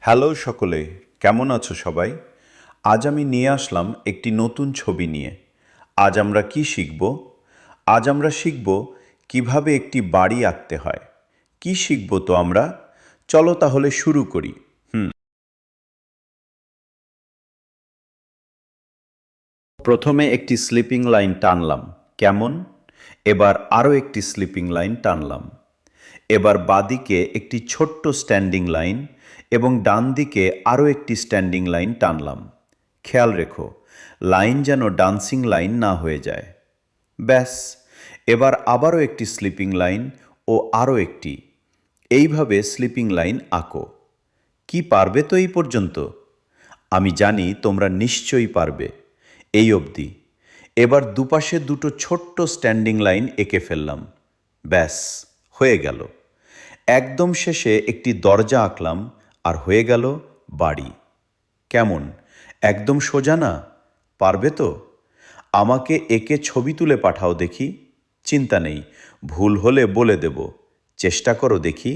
Hello সকলে, কেমন আছো সবাই? আজ আমি নিয়ে আসলাম একটি নতুন ছবি নিয়ে। আজ আমরা কি শিখব? আজ আমরা শিখব কিভাবে একটি বাড়ি আঁকতে হয়। কি শিখব তো আমরা? চলো তাহলে শুরু করি। প্রথমে একটি স্লিপিং লাইন টানলাম, কেমন? এবার আরও একটি স্লিপিং লাইন টানলাম। এবার বাঁদিকে একটি ছোট্ট স্ট্যান্ডিং লাইন এবং ডান দিকে আরও একটি স্ট্যান্ডিং লাইন টানলাম। খেয়াল রেখো, লাইন যেন ডান্সিং লাইন না হয়ে যায়। ব্যাস, এবার আবারও একটি স্লিপিং লাইন ও আরও একটি। এইভাবে স্লিপিং লাইন আঁকো। কি পারবে তো এই পর্যন্ত? আমি জানি তোমরা নিশ্চয়ই পারবে। এই অবধি। এবার দুপাশে দুটো ছোট্ট স্ট্যান্ডিং লাইন এঁকে ফেললাম। ব্যাস, হয়ে গেল। একদম শেষে একটি দরজা আঁকলাম আর হয়ে গেল বাড়ি। কেমন? একদম সোজা না? পারবে তো? আমাকে এঁকে ছবি তুলে পাঠাও দেখি। চিন্তা নেই, ভুল হলে বলে দেব। চেষ্টা করো দেখি।